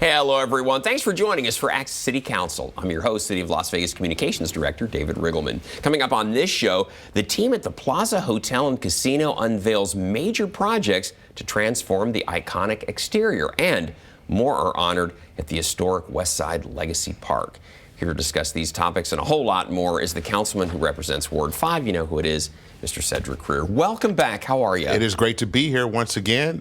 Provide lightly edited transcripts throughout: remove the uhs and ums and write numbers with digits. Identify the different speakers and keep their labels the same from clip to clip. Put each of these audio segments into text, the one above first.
Speaker 1: Hello, everyone. Thanks for joining us for Access City Council. I'm your host, City of Las Vegas Communications Director, David Riggleman. Coming up on this show, the team at the Plaza Hotel and Casino unveils major projects to transform the iconic exterior, and more are honored at the historic Westside Legacy Park. Here to discuss these topics and a whole lot more is the councilman who represents Ward 5. You know who it is, Mr. Cedric Kerr. Welcome back. How are you?
Speaker 2: It is great to be here once again.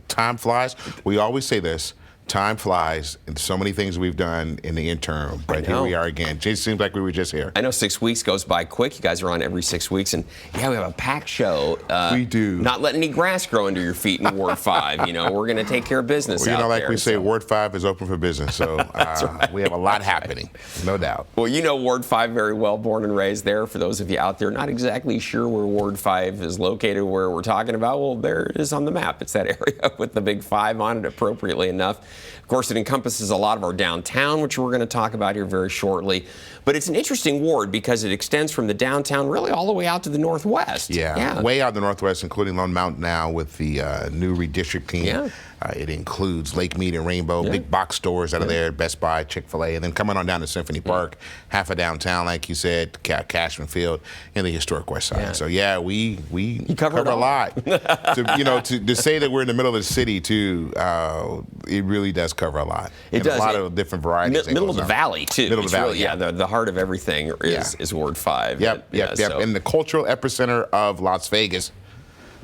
Speaker 2: Time flies. We always say this. Time flies, and so many things we've done in the interim, but here we are again. It seems like we were just here.
Speaker 1: I know 6 weeks goes by quick. You guys are on every 6 weeks, and yeah, we have a packed show.
Speaker 2: We do.
Speaker 1: Not letting any grass grow under your feet in Ward 5. You know, we're going to take care of business
Speaker 2: well,
Speaker 1: out
Speaker 2: like
Speaker 1: there,
Speaker 2: we say, Ward 5 is open for business, so right. We have a lot happening, no doubt.
Speaker 1: Well, you know Ward 5 very well, born and raised there. For those of you out there not exactly sure where Ward 5 is located, where we're talking about, well, there it is on the map. It's that area with the big 5 on it, appropriately enough. Of course, it encompasses a lot of our downtown, which we're going to talk about here very shortly. But it's an interesting ward because it extends from the downtown really all the way out to the northwest.
Speaker 2: Yeah. Way out in the northwest, including Lone Mountain now with the new redistricting. Yeah. It includes Lake Mead and Rainbow, big box stores out of there, Best Buy, Chick-fil-A, and then coming on down to Symphony Park, half of downtown, like you said, Cashman Field, and the historic West Side. So we cover a lot. to say that we're in the middle of the city too, it really does cover a lot.
Speaker 1: It does.
Speaker 2: A lot of different varieties.
Speaker 1: Middle of the valley too.
Speaker 2: Middle of the valley.
Speaker 1: Really, the heart of everything is Ward 5.
Speaker 2: Yep.
Speaker 1: So.
Speaker 2: And the cultural epicenter of Las Vegas.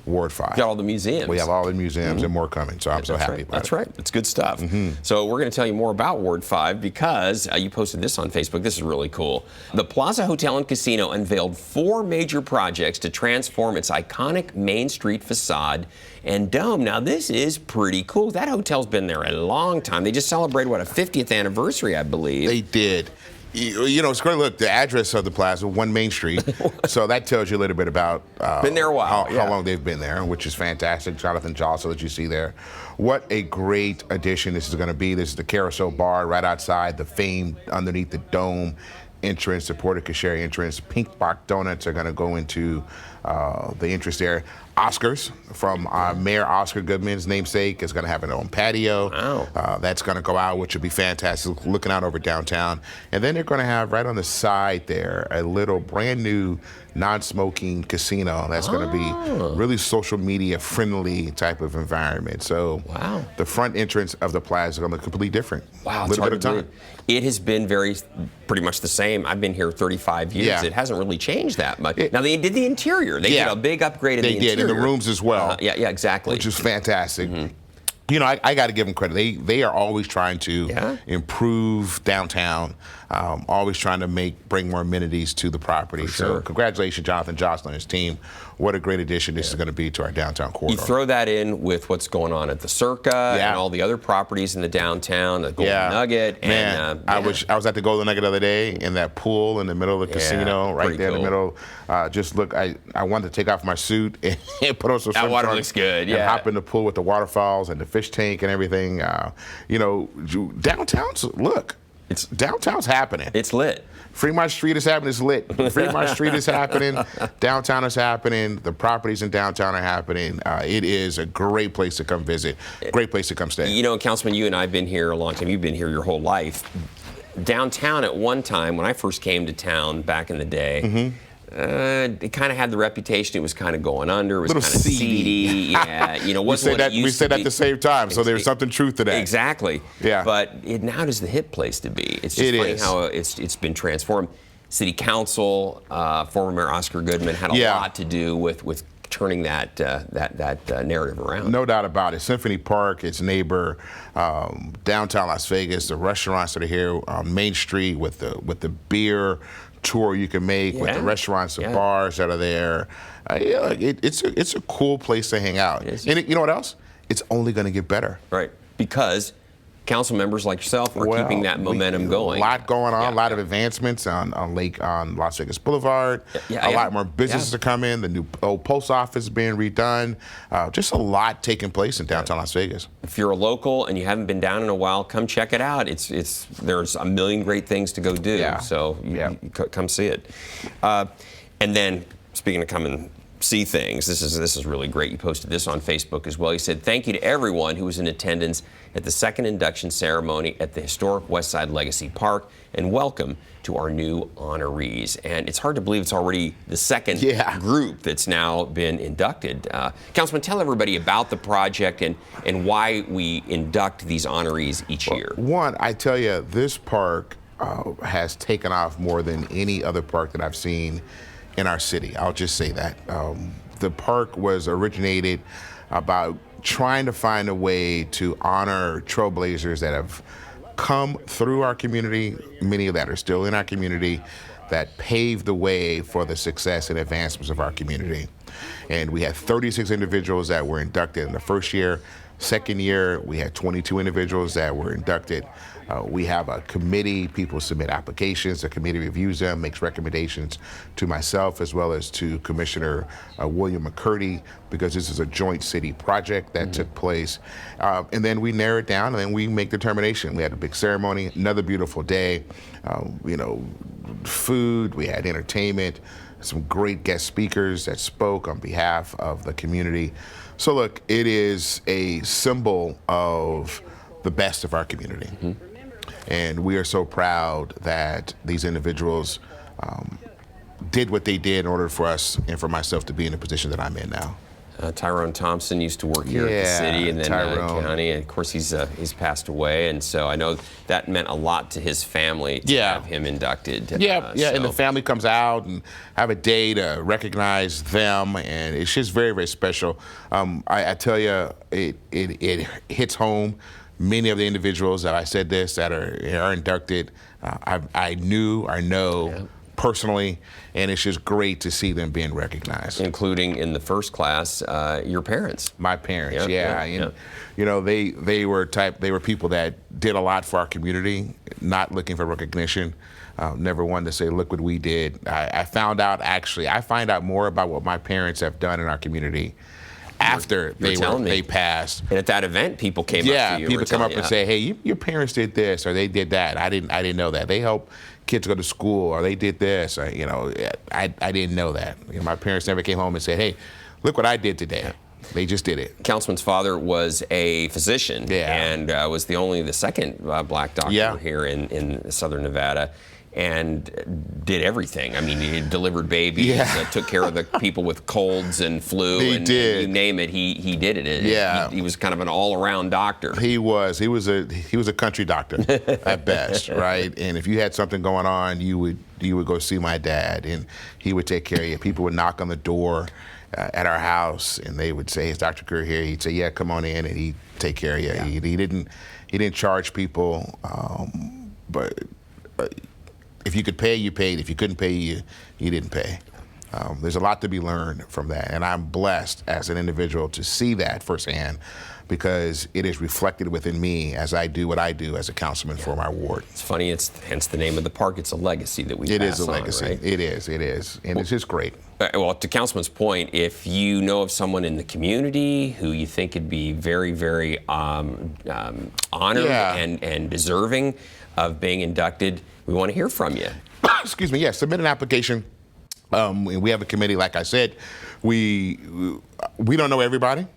Speaker 2: Ward 5.
Speaker 1: Got all the museums.
Speaker 2: We have all the museums and more coming, so I'm so happy about it.
Speaker 1: That's right. It's good stuff. So we're going to tell you more about Ward 5 because you posted this on Facebook. This is really cool. The Plaza Hotel and Casino unveiled 4 major projects to transform its iconic Main Street facade and dome. Now, this is pretty cool. That hotel's been there a long time. They just celebrated, a 50th anniversary, I believe.
Speaker 2: They did. You know, it's great. Look, the address of the plaza, 1 Main Street. So that tells you a little bit about
Speaker 1: been there a while,
Speaker 2: how long they've been there, which is fantastic. Jonathan Jostle that you see there. What a great addition this is going to be. This is the Carousel Bar right outside the famed underneath the dome entrance, the Porte Cochere entrance. Pink Box Donuts are going to go into the entrance there. Oscars from Mayor Oscar Goodman's namesake is going to have an own patio.
Speaker 1: Wow.
Speaker 2: That's going to go out, which will be fantastic, looking out over downtown. And then they're going to have right on the side there a little brand new non-smoking casino that's going to be really social media friendly type of environment. So the front entrance of the plaza is going to look completely different.
Speaker 1: Wow, it's hard to believe. It has been pretty much the same. I've been here 35 years.
Speaker 2: Yeah.
Speaker 1: It hasn't really changed that much. Now, they did the interior. They did a big upgrade in the interior.
Speaker 2: They did, in the rooms as well.
Speaker 1: Yeah, exactly.
Speaker 2: Which is fantastic. You know, I got to give them credit. They are always trying to improve downtown, always trying to bring more amenities to the property. So congratulations, Jonathan Jostle and his team. What a great addition this is going to be to our downtown corridor.
Speaker 1: You throw that in with what's going on at the Circa and all the other properties in the downtown, the Golden Nugget.
Speaker 2: Man, I was at the Golden Nugget the other day in that pool in the middle of the casino, right there in the middle. Just look, I wanted to take off my suit and put on some swim
Speaker 1: water
Speaker 2: trunks
Speaker 1: looks good,
Speaker 2: and hop in the pool with the waterfalls and the fish tank and everything. You know, downtown's happening.
Speaker 1: It's lit.
Speaker 2: Fremont Street is happening. It's lit. Fremont Street is happening. Downtown is happening. The properties in downtown are happening. It is a great place to come visit. Great place to come stay.
Speaker 1: You know, Councilman, you and I have been here a long time. You've been here your whole life. Downtown at one time, when I first came to town back in the day, it kind of had the reputation it was kind of going under. It was kind of seedy. You know, wasn't what it used to be.
Speaker 2: We said that at the same time, so there's something truth to that.
Speaker 1: Exactly. Yeah. But now it is the hip place to be. It's just funny how it's been transformed. City Council, former Mayor Oscar Goodman had a lot to do with turning that narrative around.
Speaker 2: No doubt about it. Symphony Park, its neighbor, downtown Las Vegas, the restaurants that are here on Main Street with the beer tour you can make with the restaurants and bars that are there. It's a cool place to hang out. And you know what else? It's only going to get better.
Speaker 1: Right, because council members like yourself are keeping that momentum going.
Speaker 2: A lot going on, a lot of advancements on Las Vegas Boulevard. A lot more businesses to come in. The new old post office is being redone. Just a lot taking place in downtown Las Vegas.
Speaker 1: If you're a local and you haven't been down in a while, come check it out. There's a million great things to go do. So you come see it. And then, speaking of coming see things. This is really great. You posted this on Facebook as well. You said, thank you to everyone who was in attendance at the second induction ceremony at the historic Westside Legacy Park, and welcome to our new honorees. And it's hard to believe it's already the second group that's now been inducted. Councilman, tell everybody about the project and why we induct these honorees each year.
Speaker 2: One, I tell you, this park has taken off more than any other park that I've seen in our city. I'll just say that. The park was originated about trying to find a way to honor trailblazers that have come through our community, many of that are still in our community, that paved the way for the success and advancements of our community. And we had 36 individuals that were inducted in the first year. Second year, we had 22 individuals that were inducted. We have a committee. People submit applications. The committee reviews them, makes recommendations to myself as well as to Commissioner William McCurdy, because this is a joint city project that took place. And then we narrow it down, and then we make determination. We had a big ceremony, another beautiful day. Food, we had entertainment, some great guest speakers that spoke on behalf of the community. So look, it is a symbol of the best of our community. And we are so proud that these individuals did what they did in order for us and for myself to be in the position that I'm in now.
Speaker 1: Tyrone Thompson used to work here at the city and then county, and of course he's passed away, and so I know that meant a lot to his family to have him inducted.
Speaker 2: And the family comes out and have a day to recognize them, and it's just very, very special. I tell you, it hits home. Many of the individuals that I said this that are inducted, I know personally, and it's just great to see them being recognized.
Speaker 1: Including in the first class, your parents.
Speaker 2: My parents, You know, they were people that did a lot for our community, not looking for recognition. Never wanted to say, look what we did. I find out more about what my parents have done in our community after they passed.
Speaker 1: And at that event, people came up to you.
Speaker 2: People come up and say, hey, your parents did this, or they did that. I didn't know that. They helped kids go to school, or they did this, or, I didn't know that. My parents never came home and said, hey, look what I did today. They just did it.
Speaker 1: Councilman's father was a physician and was the second black doctor here in Southern Nevada, and did everything. I mean, he delivered babies, took care of the people with colds and flu, and you name it, he did it. He was kind of an all-around doctor.
Speaker 2: He was a country doctor at best, right? And if you had something going on, you would go see my dad, and he would take care of you. People would knock on the door at our house, and they would say, "Is Dr. Kerr here?" He'd say, "Yeah, come on in," and he'd take care of you. Yeah. He didn't charge people, but if you could pay, you paid. If you couldn't pay, you didn't pay. There's a lot to be learned from that, and I'm blessed as an individual to see that firsthand, because it is reflected within me as I do what I do as a councilman for my ward.
Speaker 1: It's funny, it's hence the name of the park. It's a legacy that we pass on.
Speaker 2: It is a legacy. Right? It is, and it's just great.
Speaker 1: Well, to Councilman's point, if you know of someone in the community who you think could be very, very honored and deserving of being inducted, we want to hear from you.
Speaker 2: Excuse me. Yes, submit an application. We have a committee, like I said. We don't know everybody,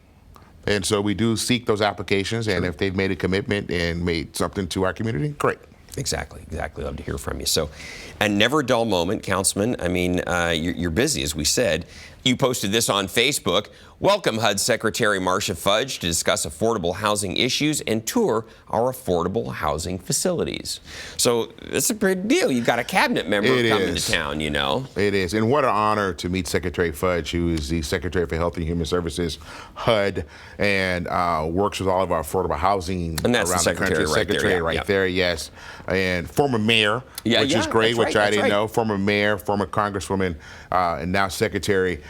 Speaker 2: and so we do seek those applications. And if they've made a commitment and made something to our community, great. Exactly.
Speaker 1: Love to hear from you. So, and never a dull moment, Councilman. I mean, you're busy, as we said. You posted this on Facebook. Welcome HUD Secretary Marcia Fudge to discuss affordable housing issues and tour our affordable housing facilities. So it's a big deal. You've got a cabinet member coming to town, you know.
Speaker 2: It is. And what an honor to meet Secretary Fudge, who is the Secretary for Health and Human Services, HUD, and works with all of our affordable housing
Speaker 1: and that's
Speaker 2: around
Speaker 1: the country.
Speaker 2: Secretary right there, yes. And former mayor, which is great, which I didn't know. Former mayor, former congresswoman, and now secretary,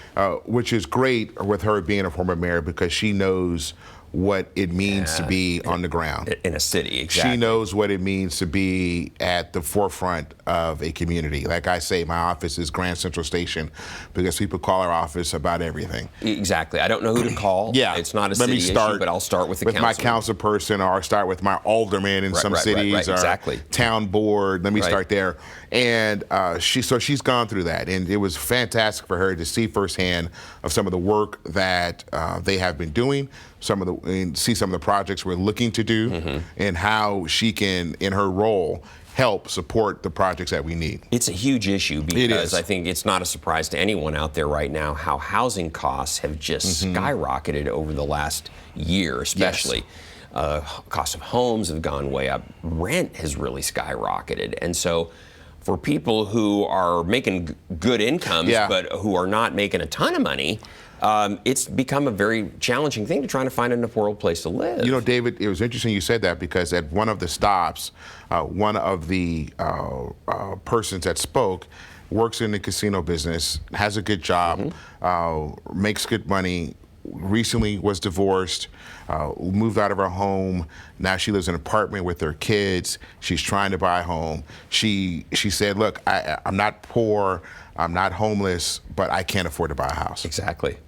Speaker 2: which is great with her being a former mayor, because she knows what it means to be on the ground.
Speaker 1: In a city, exactly.
Speaker 2: She knows what it means to be at the forefront of a community. Like I say, my office is Grand Central Station because people call our office about everything.
Speaker 1: Exactly. I don't know who to call.
Speaker 2: Yeah.
Speaker 1: It's not a city issue, but I'll start with the council.
Speaker 2: With my council person, or I'll start with my alderman in some cities, or
Speaker 1: exactly.
Speaker 2: town board. Let me start there. And she's gone through that, and it was fantastic for her to see firsthand of some of the work that they have been doing, and see some of the projects we're looking to do, and how she can, in her role, help support the projects that we need.
Speaker 1: It's a huge issue because I think it's not a surprise to anyone out there right now how housing costs have just skyrocketed over the last year, especially. Cost of homes have gone way up. Rent has really skyrocketed. And so for people who are making good incomes but who are not making a ton of money, it's become a very challenging thing to try to find an affordable place to live.
Speaker 2: You know, David, it was interesting you said that because at one of the stops, one of the persons that spoke works in the casino business, has a good job, makes good money, recently was divorced, moved out of her home. Now she lives in an apartment with her kids. She's trying to buy a home. She said, look, I'm not poor, I'm not homeless, but I can't afford to buy a house.
Speaker 1: Exactly.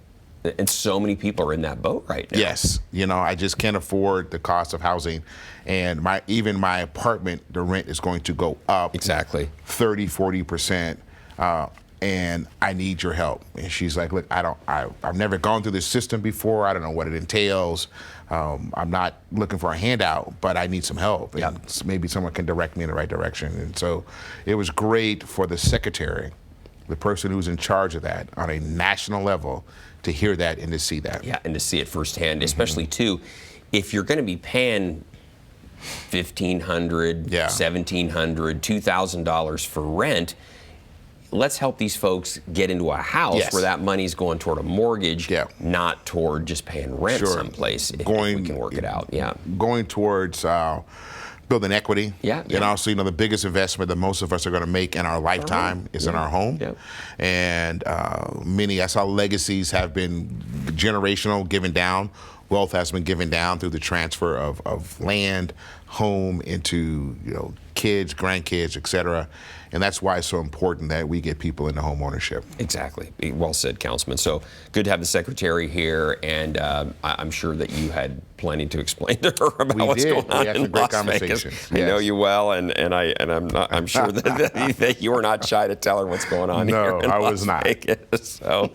Speaker 1: And so many people are in that boat right now.
Speaker 2: Yes. You know, I just can't afford the cost of housing. And even my apartment, the rent is going to go up.
Speaker 1: Exactly.
Speaker 2: 30, 40%. And I need your help. And she's like, look, I've never gone through this system before. I don't know what it entails. I'm not looking for a handout, but I need some help. And maybe someone can direct me in the right direction. And so it was great for the secretary, the person who's in charge of that on a national level, to hear that and to see that.
Speaker 1: Yeah, and to see it firsthand, especially too, if you're going to be paying $1,500, $1,700, $2,000 for rent, let's help these folks get into a house where that money's going toward a mortgage, not toward just paying rent someplace. If we can work it out.
Speaker 2: Going towards building equity. And also, you know, the biggest investment that most of us are going to make in our lifetime is in our home. And that's how legacies have been generational, given down. Wealth has been given down through the transfer of land, home into, you know, kids, grandkids, et cetera. And that's why it's so important that we get people into home ownership.
Speaker 1: Exactly. Well said, Councilman. So good to have the secretary here, and I'm sure that you had plenty to explain to her about what's going on in Las Vegas. I know you well, and I'm sure that you were not shy to tell her what's going on here in Las Vegas. So,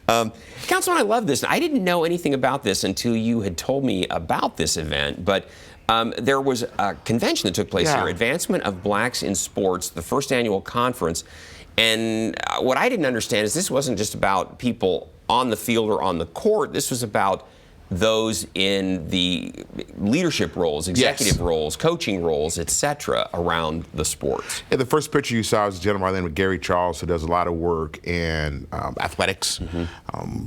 Speaker 1: Councilman, I love this. I didn't know anything about this until you had told me about this event, but there was a convention that took place here, Advancement of Blacks in Sports, the first annual conference. And what I didn't understand is this wasn't just about people on the field or on the court. This was about those in the leadership roles, executive roles, coaching roles, etc., around the sports.
Speaker 2: The first picture you saw was a gentleman by the name of Gary Charles, who does a lot of work in athletics.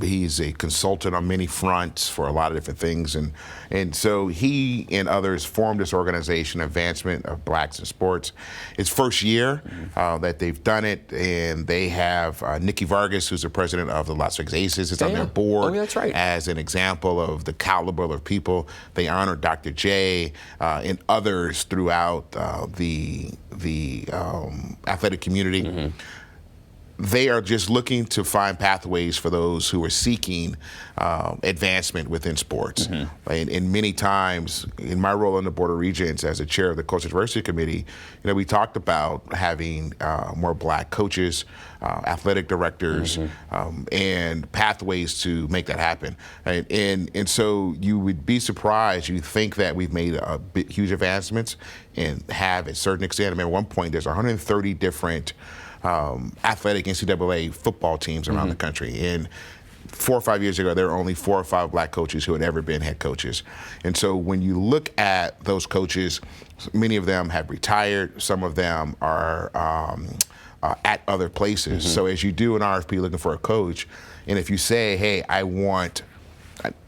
Speaker 2: He's a consultant on many fronts for a lot of different things, and so he and others formed this organization, Advancement of Blacks in Sports. It's first year that they've done it, and they have Nikki Vargas, who's the president of the Las Vegas Aces, is on their board as an example of the caliber of people. They honor Dr. J and others throughout the athletic community. They are just looking to find pathways for those who are seeking advancement within sports. And many times, in my role on the Board of Regents as the chair of the Coach Diversity Committee, you know, we talked about having more black coaches, athletic directors, and pathways to make that happen. And so you would be surprised. You think that we've made huge advancements and have, at a certain extent. I remember at one point there's 130 different athletic NCAA football teams around the country. And 4 or 5 years ago, there were only 4 or 5 black coaches who had ever been head coaches. And so when you look at those coaches, many of them have retired. Some of them are at other places. So as you do an RFP looking for a coach, and if you say, hey, I want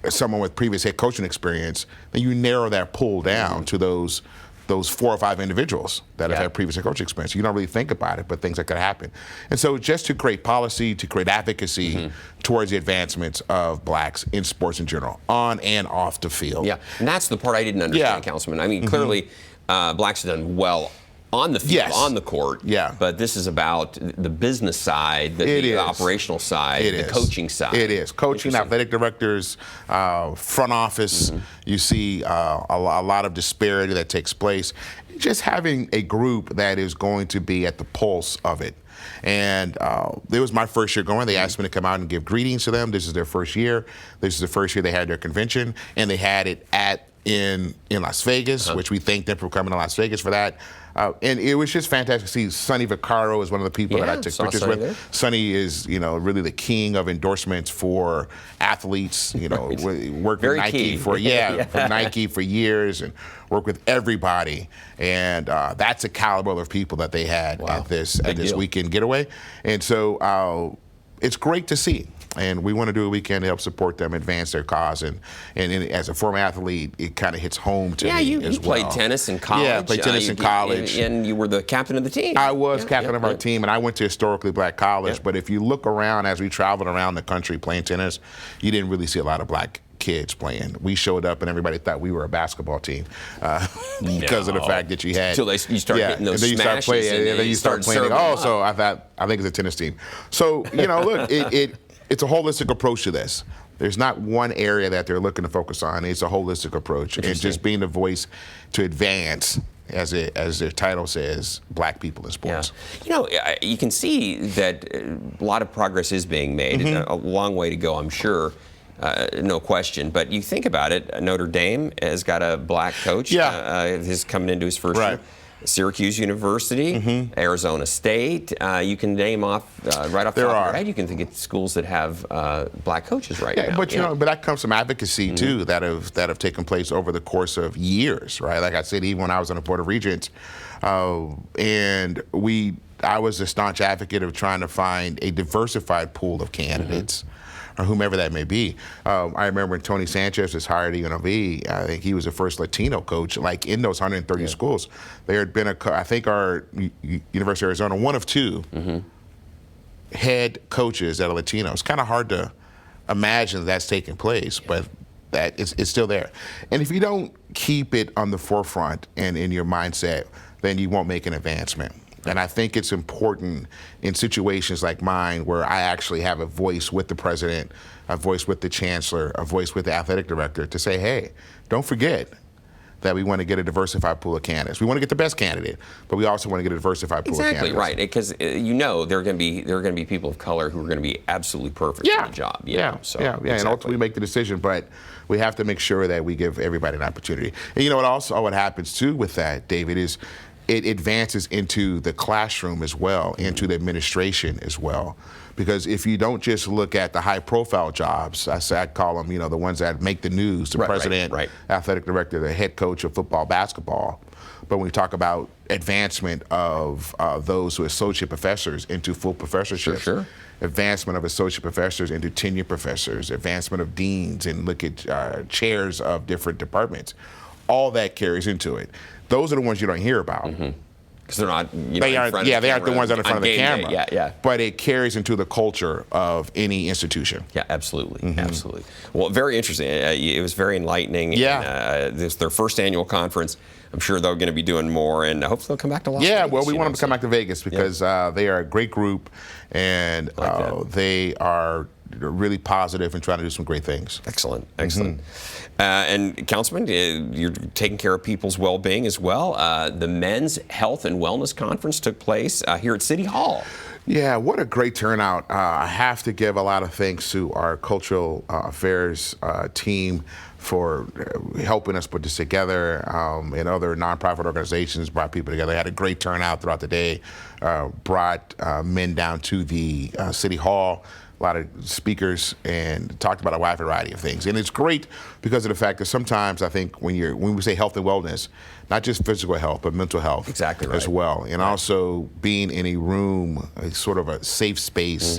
Speaker 2: someone with previous head coaching experience, then you narrow that pool down to those those 4 or 5 individuals that have had previous coaching experience. You don't really think about it, but things that could happen. And so just to create policy, to create advocacy towards the advancements of blacks in sports in general, on and off the field.
Speaker 1: Yeah, and that's the part I didn't understand, Councilman. I mean, clearly, blacks have done well on the field, on the court.
Speaker 2: Yeah.
Speaker 1: But this is about the business side, the operational side, the coaching side.
Speaker 2: It is. Coaching, athletic directors, front office. You see a lot of disparity that takes place. Just having a group that is going to be at the pulse of it. And it was my first year going. They asked me to come out and give greetings to them. This is their first year. This is the first year they had their convention, and they had it in Las Vegas, which we thank them for coming to Las Vegas for that. And it was just fantastic to see. Sonny Vaccaro is one of the people that I took pictures with. Sonny is, really the king of endorsements for athletes. Worked with Nike for Nike for years and worked with everybody. And that's a caliber of people that they had at this weekend getaway. And so it's great to see. And we want to do a weekend to help support them, advance their cause. And as a former athlete, it kind of hits home to me as well. Yeah, you
Speaker 1: played tennis in college.
Speaker 2: Yeah, I played tennis in college.
Speaker 1: And you were the captain of the team.
Speaker 2: I was captain of our team, and I went to historically black college. But if you look around, as we traveled around the country playing tennis, you didn't really see a lot of black kids playing. We showed up and everybody thought we were a basketball team because of the fact that you had
Speaker 1: until you start hitting those
Speaker 2: and then
Speaker 1: smashes
Speaker 2: and then you start playing. So I think it's a tennis team. So look, it's a holistic approach to this. There's not one area that they're looking to focus on. It's a holistic approach, and just being the voice to advance, as their title says, black people in sports.
Speaker 1: Yeah. You can see that a lot of progress is being made. A long way to go, I'm sure. No question. But you think about it, Notre Dame has got a black coach. He's coming into his first year. Syracuse University, Arizona State. You can name off right off the top of your head. You can think of schools that have black coaches now.
Speaker 2: But but that comes from advocacy too that have taken place over the course of years, right? Like I said, even when I was on the Board of Regents, and I was a staunch advocate of trying to find a diversified pool of candidates. Or whomever that may be. I remember when Tony Sanchez was hired at UNLV, I think he was the first Latino coach, like in those 130 schools. There had been I think our University of Arizona, one of 2 head coaches that are Latino. It's kind of hard to imagine that's taking place, but that it's still there. And if you don't keep it on the forefront and in your mindset, then you won't make an advancement. And I think it's important in situations like mine where I actually have a voice with the president, a voice with the chancellor, a voice with the athletic director to say, hey, don't forget that we want to get a diversified pool of candidates. We want to get the best candidate, but we also want to get a diversified pool of candidates.
Speaker 1: Exactly right, because there are going to be people of color who are going to be absolutely perfect for the job. And
Speaker 2: ultimately make the decision, but we have to make sure that we give everybody an opportunity. And what happens too with that, David, is it advances into the classroom as well, into the administration as well. Because if you don't just look at the high-profile jobs, I call them, the ones that make the news, the president, athletic director, the head coach of football, basketball. But when we talk about advancement of those who are associate professors into full professorships, advancement of associate professors into tenure professors, advancement of deans, and look at chairs of different departments, all that carries into it. Those are the ones you don't hear about.
Speaker 1: Because they're not,
Speaker 2: they aren't the ones that are in front of the camera. But it carries into the culture of any institution.
Speaker 1: Yeah, absolutely, absolutely. Well, very interesting. It was very enlightening. This is their first annual conference. I'm sure they're going to be doing more, and hopefully they'll come back to Las Vegas.
Speaker 2: Yeah, well, we want them to come back to Vegas because they are a great group, and they are really positive and trying to do some great things.
Speaker 1: Excellent, excellent. And Councilman, you're taking care of people's well-being as well. The Men's Health and Wellness Conference took place here at City Hall.
Speaker 2: Yeah, what a great turnout. I have to give a lot of thanks to our cultural affairs team for helping us put this together, and other nonprofit organizations brought people together. They had a great turnout throughout the day, brought men down to the City Hall, a lot of speakers, and talked about a wide variety of things. And it's great because of the fact that sometimes I think when we say health and wellness, not just physical health, but mental health as well. And also being in a room, sort of a safe space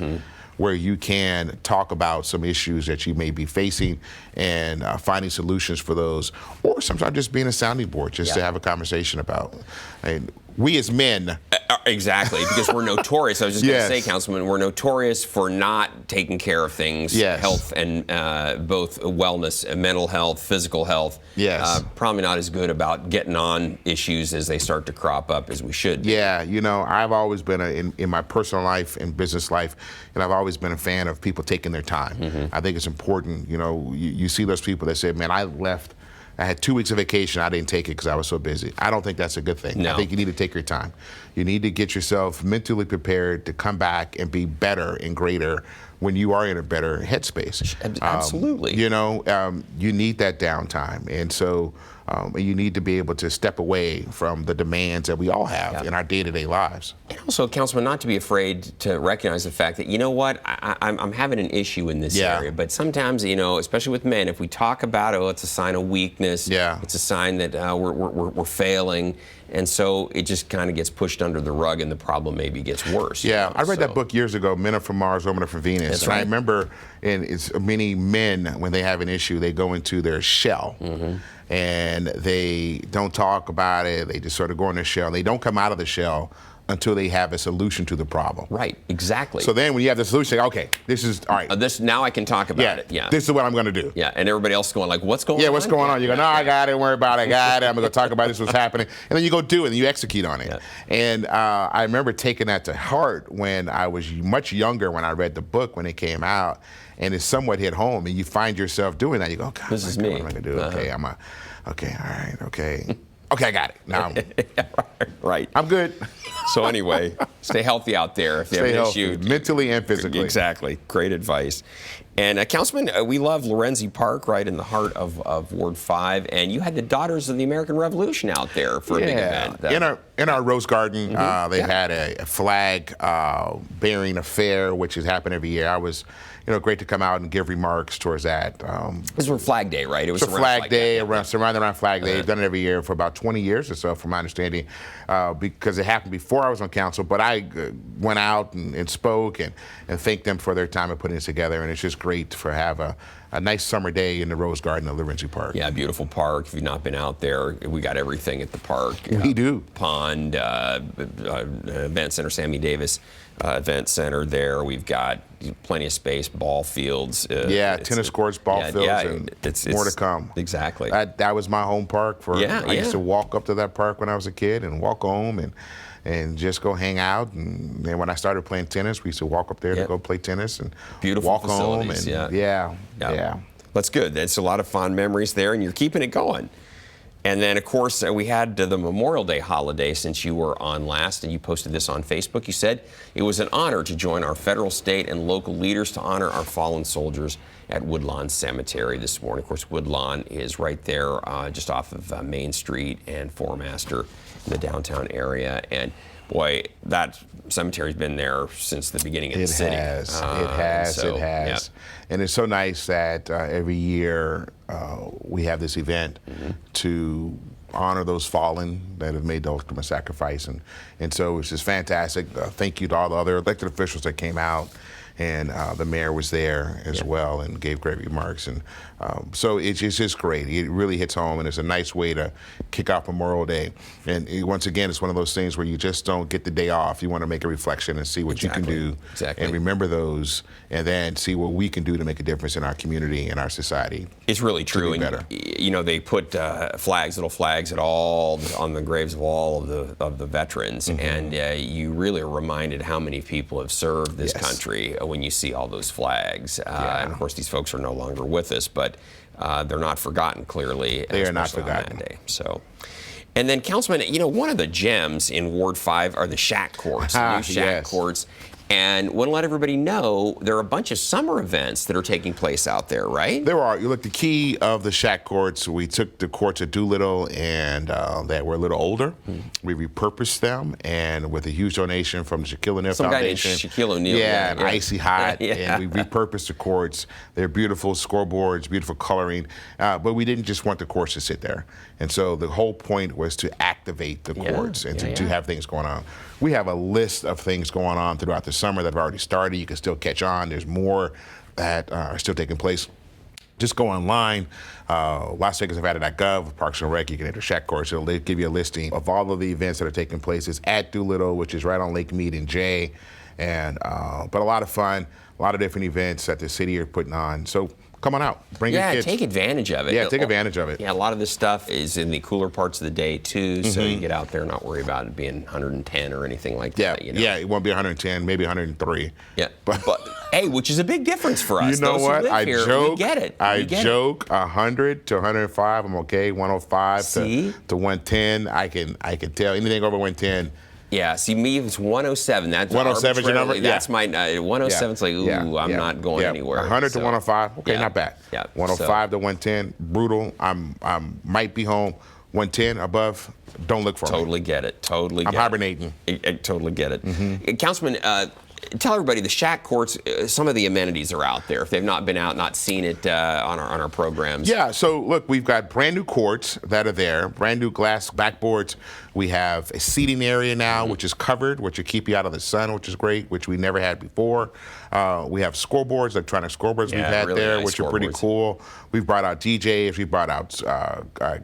Speaker 2: where you can talk about some issues that you may be facing and finding solutions for those, or sometimes just being a sounding board, just to have a conversation about. And we as men.
Speaker 1: Exactly, because we're notorious. I was just going to
Speaker 2: Yes.
Speaker 1: say, Councilman, we're notorious for not taking care of things,
Speaker 2: Yes.
Speaker 1: health and both wellness, mental health, physical health.
Speaker 2: Yes.
Speaker 1: Probably not as good about getting on issues as they start to crop up as we should be.
Speaker 2: Yeah, you know, I've always been, in my personal life and business life, and I've always been a fan of people taking their time. I think it's important, you know, you see those people that say, man, I had 2 weeks of vacation. I didn't take it because I was so busy. I don't think that's a good thing.
Speaker 1: No.
Speaker 2: I think you need to take your time. You need to get yourself mentally prepared to come back and be better and greater when you are in a better headspace.
Speaker 1: Absolutely.
Speaker 2: You know, you need that downtime. And so you need to be able to step away from the demands that we all have in our day-to-day lives.
Speaker 1: And also, Councilman, not to be afraid to recognize the fact that, you know what, I'm having an issue in this area. But sometimes, you know, especially with men, if we talk about it, oh, it's a sign of weakness. It's a sign that we're failing. And so it just kind of gets pushed under the rug and the problem maybe gets worse.
Speaker 2: Yeah, I read that book years ago, Men Are From Mars, Women Are From Venus.
Speaker 1: That's
Speaker 2: And I
Speaker 1: right.
Speaker 2: remember it's many men, when they have an issue, they go into their shell. And they don't talk about it. They just sort of go in their shell. They don't come out of the shell until they have a solution to the problem.
Speaker 1: Right, exactly.
Speaker 2: So then when you have the solution, you say, okay, this is, all right.
Speaker 1: This now I can talk about it. Yeah.
Speaker 2: This is what I'm going to do.
Speaker 1: Yeah, and everybody else going like, what's going on?
Speaker 2: Yeah, what's going on? You go, no, I got it, don't worry about it, I got it, I'm going to talk about this, what's happening. And then you go do it, and you execute on it. And I remember taking that to heart when I was much younger, when I read the book when it came out, and it somewhat hit home, and you find yourself doing that. You go, God,
Speaker 1: this is me.
Speaker 2: what am I going to do? Okay, okay, all right, okay. Okay, I got it. Now,
Speaker 1: right.
Speaker 2: I'm good.
Speaker 1: So anyway, stay healthy out there. If you have an issue,
Speaker 2: mentally and physically.
Speaker 1: Exactly. Great advice. And Councilman, we love Lorenzi Park, right in the heart of Ward 5, and you had the Daughters of the American Revolution out there for a big event.
Speaker 2: In our Rose Garden, they had a flag bearing affair, which has happened every year. I was, great to come out and give remarks towards that.
Speaker 1: This was Flag Day, right? It was
Speaker 2: Flag Day, surrounded around Flag Day. They've done it every year for about 20 years or so, from my understanding, because it happened before I was on council. But I went out and spoke and thanked them for their time of putting this together. And it's just great to have a nice summer day in the Rose Garden of Lorenzi Park.
Speaker 1: Yeah, beautiful park. If you've not been out there, we got everything at the park.
Speaker 2: We do.
Speaker 1: Pond, event center, Sammy Davis event center there. We've got plenty of space, ball fields.
Speaker 2: Tennis courts, ball fields, and it's more to come.
Speaker 1: Exactly.
Speaker 2: That was my home park. I used to walk up to that park when I was a kid and walk home and just go hang out. And then when I started playing tennis, we used to walk up there to go play tennis and
Speaker 1: beautiful
Speaker 2: walk
Speaker 1: facilities,
Speaker 2: home.
Speaker 1: And That's good. That's a lot of fond memories there, and you're keeping it going. And then, of course, we had the Memorial Day holiday since you were on last, and you posted this on Facebook. You said it was an honor to join our federal, state, and local leaders to honor our fallen soldiers at Woodlawn Cemetery this morning. Of course, Woodlawn is right there just off of Main Street and Foremaster in the downtown area. And boy, that cemetery's been there since the beginning of the city.
Speaker 2: It has.
Speaker 1: Yeah.
Speaker 2: And it's so nice that every year we have this event to honor those fallen that have made the ultimate sacrifice. And so it's just fantastic. Thank you to all the other elected officials that came out. And the mayor was there as well and gave great remarks. And so it's just great. It really hits home, and it's a nice way to kick off Memorial Day. And once again, it's one of those things where you just don't get the day off. You want to make a reflection and see what you can do and remember those, and then see what we can do to make a difference in our community and our society.
Speaker 1: It's really true. And
Speaker 2: better.
Speaker 1: They put little flags at all on the graves of all of the veterans, and you really are reminded how many people have served this country when you see all those flags. And of course, these folks are no longer with us, but they're not forgotten, clearly.
Speaker 2: They are not forgotten.
Speaker 1: On that day. So. And then, Councilman, one of the gems in Ward 5 are the Shaq Courts, the new Shaq Courts. And want to let everybody know there are a bunch of summer events that are taking place out there, right?
Speaker 2: There are. Look, the key of the Shaq Courts, we took the courts at Doolittle and that were a little older. We repurposed them, and with a huge donation from the Shaquille O'Neal Foundation.
Speaker 1: Some guy named Shaquille O'Neal.
Speaker 2: And Icy Hot. And we repurposed the courts. They're beautiful scoreboards, beautiful coloring. But we didn't just want the courts to sit there. And so the whole point was to activate the courts and to have things going on. We have a list of things going on throughout the summer that have already started. You can still catch on. There's more that are still taking place. Just go online, LasVegasNevada.gov, Parks and Rec. You can enter Shaq Courts. It'll give you a listing of all of the events that are taking place. It's at Doolittle, which is right on Lake Mead and Jay. And but a lot of fun, a lot of different events that the city are putting on. So come on out, bring your kids.
Speaker 1: Yeah, take advantage of it.
Speaker 2: Yeah, take advantage of it.
Speaker 1: Yeah, a lot of this stuff is in the cooler parts of the day too, so you get out there and not worry about it being 110 or anything like that. You know?
Speaker 2: Yeah, it won't be 110, maybe 103.
Speaker 1: Yeah, but hey, which is a big difference for us.
Speaker 2: You know
Speaker 1: Those
Speaker 2: what?
Speaker 1: Who live here,
Speaker 2: joke.
Speaker 1: We get it.
Speaker 2: I joke. 100 to 105, I'm okay. 105 to 110, I can tell. Anything over 110.
Speaker 1: Yeah, see, me, it's 107. That's
Speaker 2: 107 is your number?
Speaker 1: That's my 107. It's like, ooh, I'm not going anywhere.
Speaker 2: 100 to 105, okay, not bad.
Speaker 1: Yeah.
Speaker 2: 105 to 110, brutal. I'm might be home. 110 above, don't look for me.
Speaker 1: Totally get it. Totally get it.
Speaker 2: I'm hibernating.
Speaker 1: I totally get it. Councilman, tell everybody the Shaq Courts, some of the amenities are out there if they've not been out, not seen it on our programs.
Speaker 2: Yeah, so look, we've got brand new courts that are there, brand new glass backboards. We have a seating area now, which is covered, which will keep you out of the sun, which is great, which we never had before. We have scoreboards, electronic scoreboards we've had really there, nice which are pretty cool. We've brought out DJs, we've brought out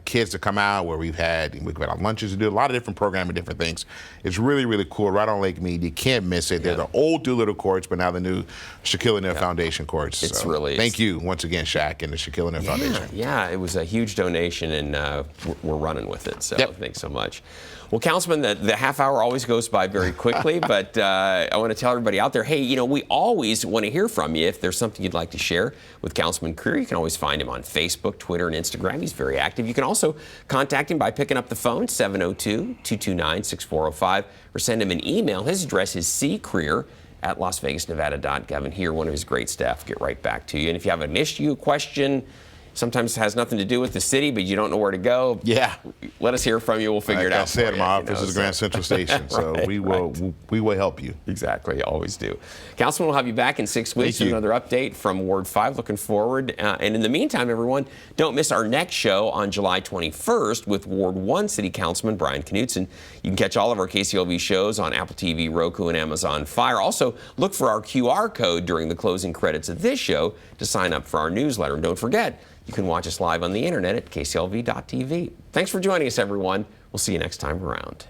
Speaker 2: kids to come out, where we've had out lunches to do a lot of different programming, different things. It's really, really cool, right on Lake Mead. You can't miss it. They're the old Doolittle courts, but now the new Shaquille O'Neal Foundation courts.
Speaker 1: It's
Speaker 2: so
Speaker 1: really
Speaker 2: thank you once again, Shaq, and the Shaquille O'Neal Foundation.
Speaker 1: Yeah, it was a huge donation, and we're running with it. So thanks so much. Well, Councilman, the half hour always goes by very quickly, but I want to tell everybody out there, hey, you know, we always want to hear from you. If there's something you'd like to share with Councilman Kerr, you can always find him on Facebook, Twitter, and Instagram. He's very active. You can also contact him by picking up the phone, 702-229-6405, or send him an email. His address is ccareer@lasvegasnevada.gov, and here, one of his great staff get right back to you. And if you have an issue, question, sometimes it has nothing to do with the city, but you don't know where to go.
Speaker 2: Yeah.
Speaker 1: Let us hear from you. We'll figure it out.
Speaker 2: Like I said, my office is Grand Central Station, so we will help you.
Speaker 1: Exactly, always do. Councilman, we'll have you back in 6 weeks with another update from Ward 5. Looking forward. And in the meantime, everyone, don't miss our next show on July 21st with Ward 1 City Councilman Brian Knutson. You can catch all of our KCLV shows on Apple TV, Roku, and Amazon Fire. Also, look for our QR code during the closing credits of this show to sign up for our newsletter. And don't forget, you can watch us live on the internet at kclv.tv. Thanks for joining us, everyone. We'll see you next time around.